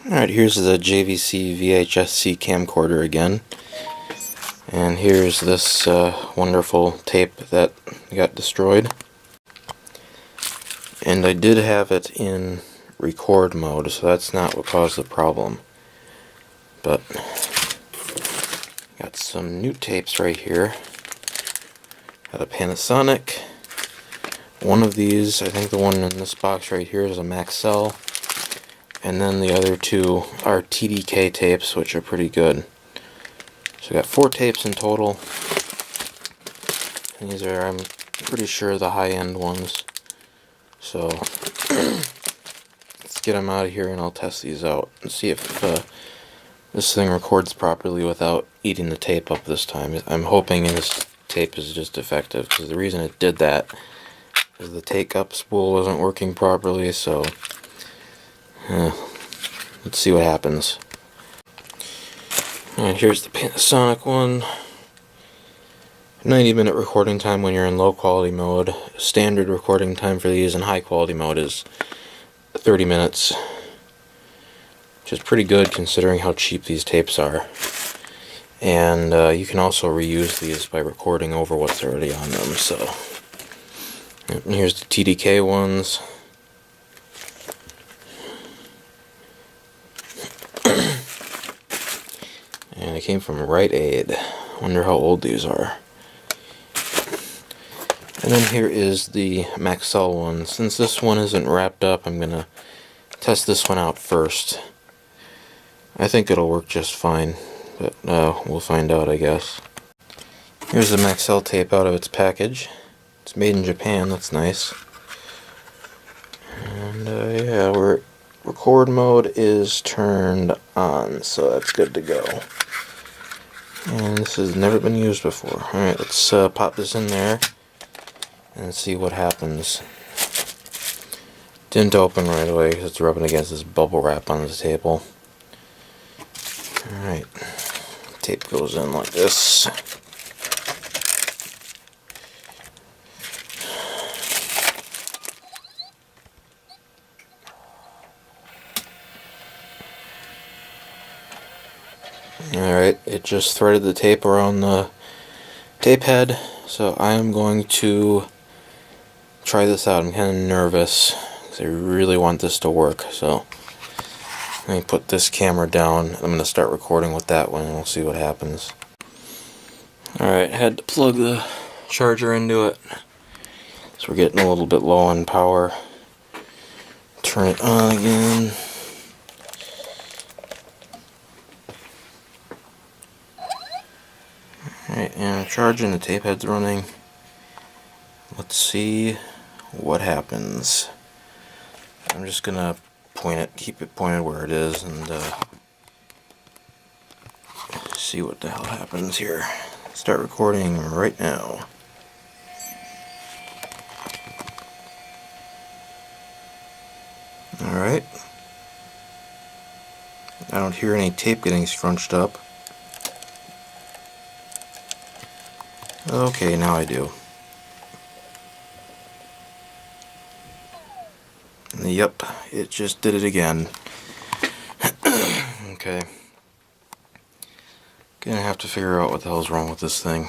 Alright, here's the JVC VHS-C camcorder again. And here's this wonderful tape that got destroyed. And I did have it in record mode, so that's not what caused the problem. But got some new tapes right here. Got a Panasonic. One of these, I think the one in this box right here is a Maxell. And then the other two are TDK tapes, which are pretty good. So I got 4 tapes in total. And these are, I'm pretty sure, the high-end ones. So let's get them out of here and I'll test these out and see if this thing records properly without eating the tape up this time. I'm hoping this tape is just defective, because the reason it did that is the take-up spool wasn't working properly, so let's see what happens. Alright, here's the Panasonic one. 90-minute recording time when you're in low quality mode. Standard recording time for these in high quality mode is 30 minutes. Which is pretty good considering how cheap these tapes are. And you can also reuse these by recording over what's already on them. So, and here's the TDK ones. And it came from Rite Aid. Wonder how old these are. And then here is the Maxell one. Since this one isn't wrapped up, I'm gonna test this one out first. I think it'll work just fine, but we'll find out, I guess. Here's the Maxell tape out of its package. It's made in Japan, that's nice. And yeah, record mode is turned on, so that's good to go. And this has never been used before. Alright, let's pop this in there and see what happens. Didn't open right away because it's rubbing against this bubble wrap on the table. Alright, tape goes in like this. Alright, it just threaded the tape around the tape head, so I am going to try this out. I'm kind of nervous because I really want this to work, so let me put this camera down. I'm going to start recording with that one and we'll see what happens. Alright, had to plug the charger into it, so we're getting a little bit low on power. Turn it on again. Alright, and I'm charging, the tape head's running. Let's see what happens. I'm just gonna point it, keep it pointed where it is, and see what the hell happens here. Start recording right now. Alright. I don't hear any tape getting scrunched up. Okay, now I do. Yep, it just did it again. Okay. Gonna have to figure out what the hell's wrong with this thing.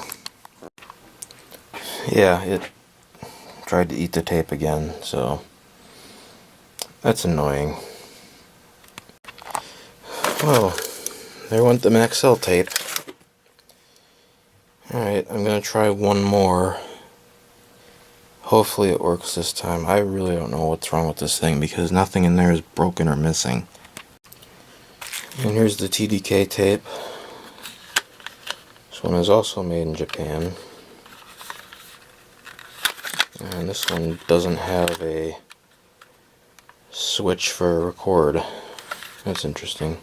Yeah, it tried to eat the tape again, so that's annoying. Well, there went the Maxell tape. Alright, I'm gonna try one more. Hopefully it works this time. I really don't know what's wrong with this thing because nothing in there is broken or missing. And here's the TDK tape. This one is also made in Japan. And this one doesn't have a switch for record. That's interesting.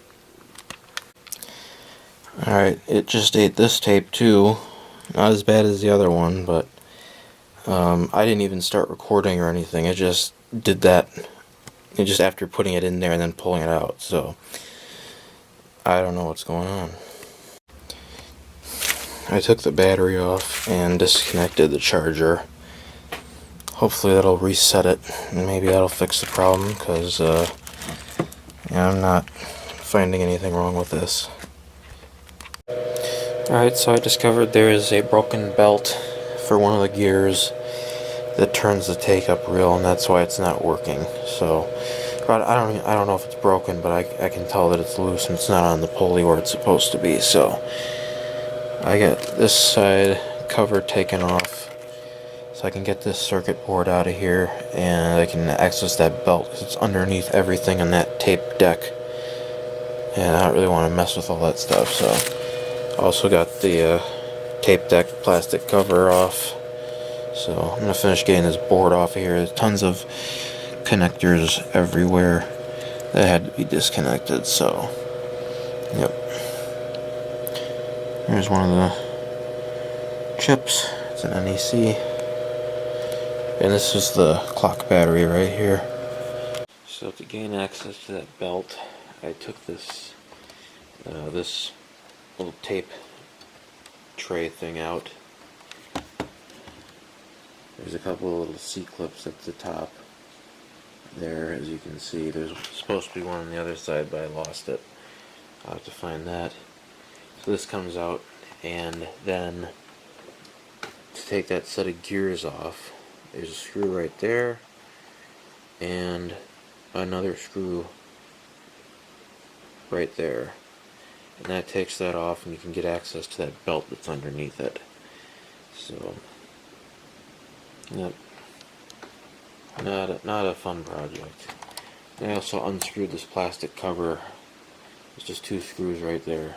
Alright, it just ate this tape too. Not as bad as the other one, but I didn't even start recording or anything. It just did that. It just after putting it in there and then pulling it out. So I don't know what's going on. I took the battery off and disconnected the charger. Hopefully that'll reset it and maybe that'll fix the problem, because Yeah, I'm not finding anything wrong with this. Alright, so I discovered there is a broken belt for one of the gears that turns the take up reel, and that's why it's not working. So, but I don't know if it's broken, but I can tell that it's loose and it's not on the pulley where it's supposed to be. So I got this side cover taken off, so I can get this circuit board out of here, and I can access that belt because it's underneath everything on that tape deck, and I don't really want to mess with all that stuff. So also got the tape deck plastic cover off. So I'm going to finish getting this board off of here. There's tons of connectors everywhere that had to be disconnected. So, yep. Here's one of the chips. It's an NEC. And this is the clock battery right here. So to gain access to that belt, I took this this little tape tray thing out. There's a couple of little C-clips at the top there, as you can see. There's supposed to be one on the other side, but I lost it. I'll have to find that. So this comes out, and then to take that set of gears off, there's a screw right there, and another screw right there. And that takes that off, and you can get access to that belt that's underneath it. So, yep. Not a fun project. I also unscrewed this plastic cover. There's just two screws right there.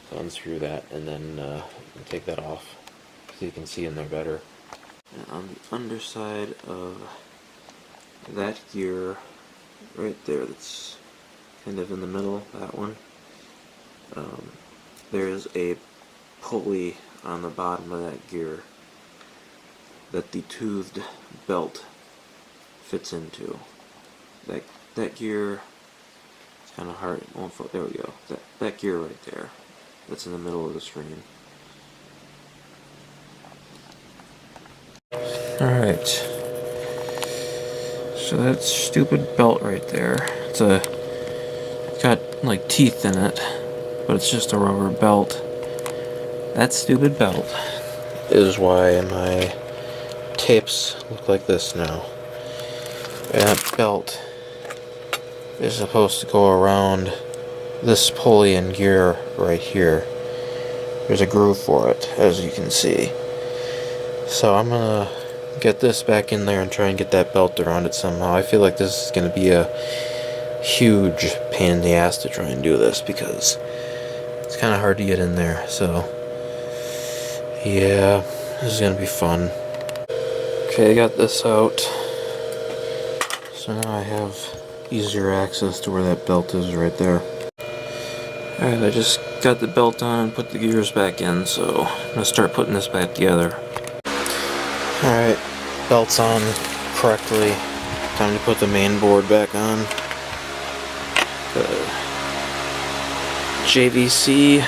So unscrew that, and then take that off so you can see in there better. And on the underside of that gear, right there, that's kind of in the middle, that one, there is a pulley on the bottom of that gear that the toothed belt fits into. That gear, it's kind of hard, it won't fall, there we go, that gear right there, that's in the middle of the screen. Alright, so that stupid belt right there, it's got like teeth in it, but it's just a rubber belt. That stupid belt is why my tapes look like this now. And that belt is supposed to go around this pulley and gear right here. There's a groove for it, as you can see. So I'm gonna get this back in there and try and get that belt around it somehow. I feel like this is gonna be a huge pain in the ass to try and do this because it's kind of hard to get in there. So yeah, this is gonna be fun. Okay, I got this out. So now I have easier access to where that belt is right there. Alright, I just got the belt on and put the gears back in, so I'm going to start putting this back together. Alright, belt's on correctly. Time to put the main board back on. The JVC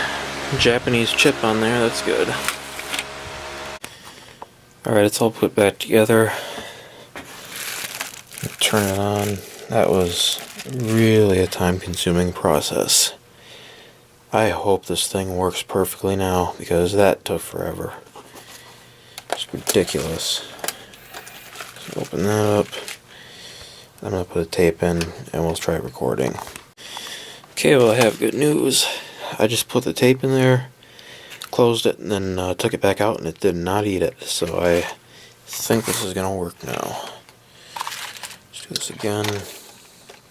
Japanese chip on there, that's good. Alright, it's all put back together. Turn it on. That was really a time-consuming process. I hope this thing works perfectly now, because that took forever. It's ridiculous. So open that up. I'm going to put a tape in, and we'll try recording. Okay, well I have good news. I just put the tape in there, closed it, and then took it back out, and it did not eat it. So I think this is going to work now. Let's do this again.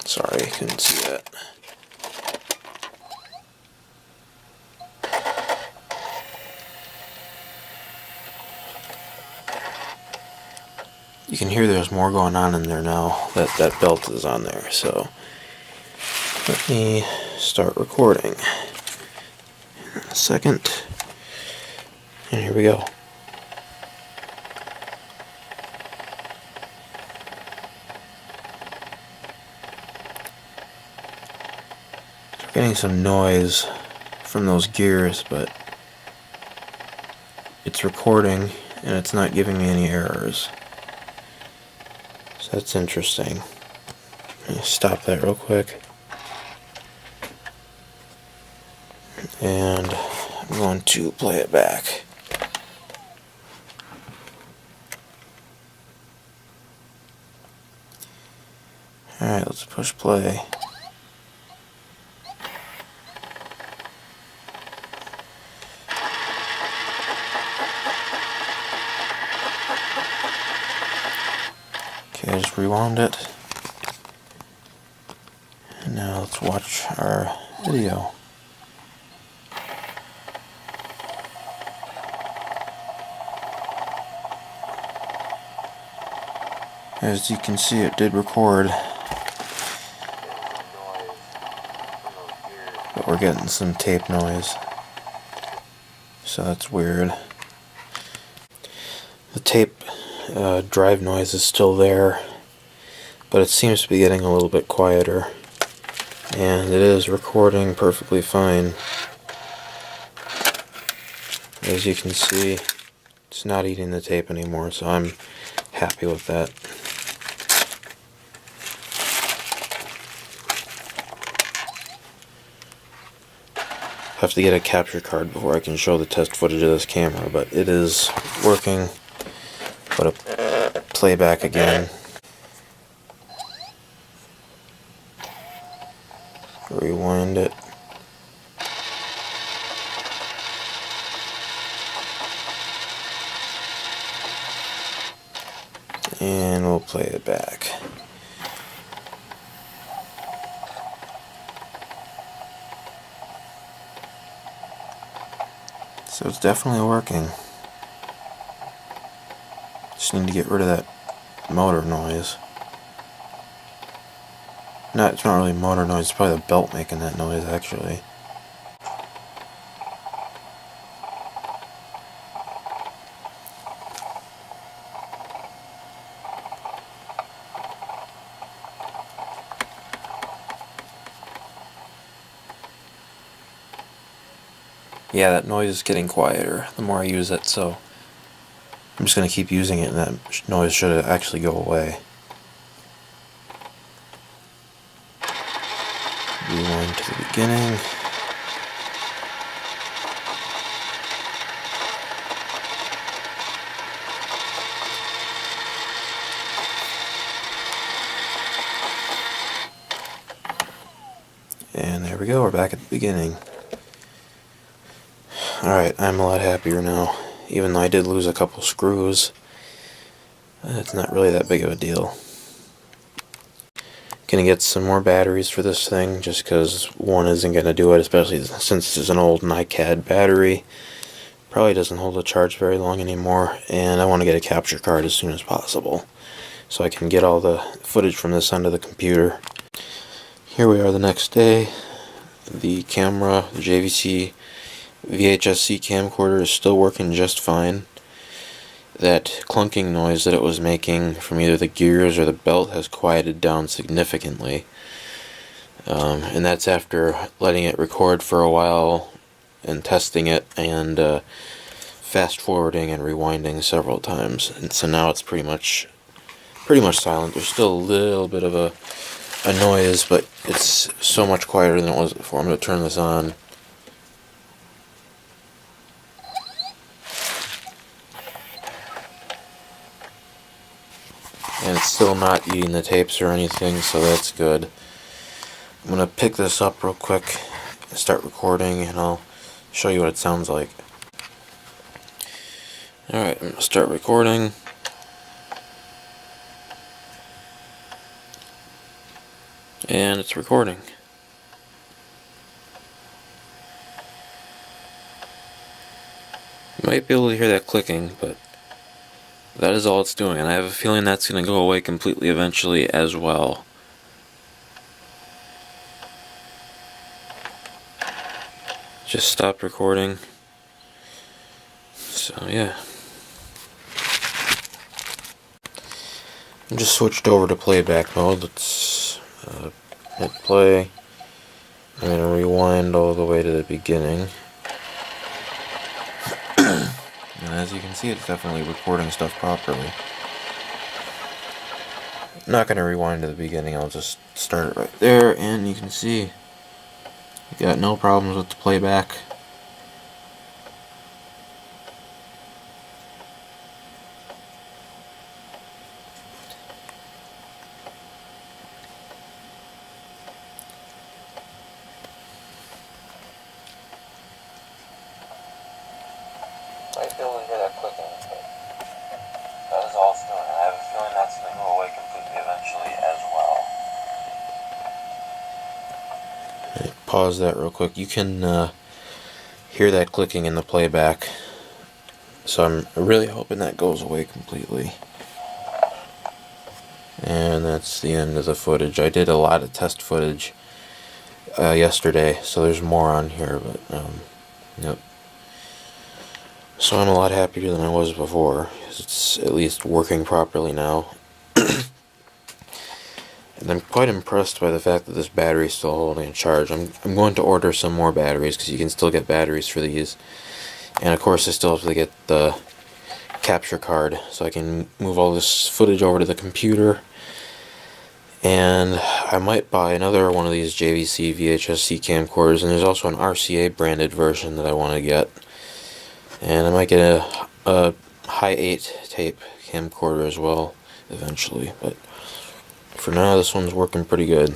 Sorry, couldn't see that. You can hear there's more going on in there now that that belt is on there. So let me start recording in a second. And here we go. Getting some noise from those gears, but it's recording and it's not giving me any errors. So that's interesting. Let me stop that real quick. And I'm going to play it back. Alright, let's push play. Okay, I just rewound it. And now let's watch our video. As you can see, it did record, but we're getting some tape noise, so that's weird. The tape drive noise is still there, but it seems to be getting a little bit quieter, and it is recording perfectly fine. As you can see, it's not eating the tape anymore, so I'm happy with that. I have to get a capture card before I can show the test footage of this camera, but it is working. Put a playback again. Rewind it. And we'll play it back. So it's definitely working. Just need to get rid of that motor noise. No, it's not really motor noise, it's probably the belt making that noise actually. Yeah, that noise is getting quieter the more I use it, so I'm just going to keep using it and that noise should actually go away. Rewind to the beginning. And there we go, we're back at the beginning. Alright, I'm a lot happier now. Even though I did lose a couple screws, it's not really that big of a deal. Gonna get some more batteries for this thing, just because one isn't gonna do it, especially since it's an old NiCad battery. Probably doesn't hold a charge very long anymore, and I want to get a capture card as soon as possible, so I can get all the footage from this onto the computer. Here we are the next day. The camera, the JVC VHS-C camcorder is still working just fine. That clunking noise that it was making from either the gears or the belt has quieted down significantly. And that's after letting it record for a while and testing it and fast forwarding and rewinding several times. And so now it's pretty much silent. There's still a little bit of a noise, but it's so much quieter than it was before. I'm going to turn this on. And it's still not eating the tapes or anything, so that's good. I'm going to pick this up real quick and start recording, and I'll show you what it sounds like. Alright, I'm going to start recording. And it's recording. You might be able to hear that clicking, but that is all it's doing, and I have a feeling that's going to go away completely eventually as well. Just stopped recording. So yeah. I just switched over to playback mode. Let's hit play. I'm going to rewind all the way to the beginning. And as you can see, it's definitely recording stuff properly. I'm not going to rewind to the beginning, I'll just start it right there, and you can see Got no problems with the playback. Might be able to hear that clicking, but that is all it's doing. And I have a feeling that's going to go away completely eventually as well. Pause that real quick. You can hear that clicking in the playback, so I'm really hoping that goes away completely. And that's the end of the footage. I did a lot of test footage yesterday, so there's more on here, but yep. So I'm a lot happier than I was before, because it's at least working properly now. And I'm quite impressed by the fact that this battery is still holding a charge. I'm going to order some more batteries, because you can still get batteries for these. And of course I still have to get the capture card, so I can move all this footage over to the computer. And I might buy another one of these JVC VHS-C camcorders, and there's also an RCA branded version that I want to get. And I might get a high 8 tape camcorder as well eventually, but for now this one's working pretty good.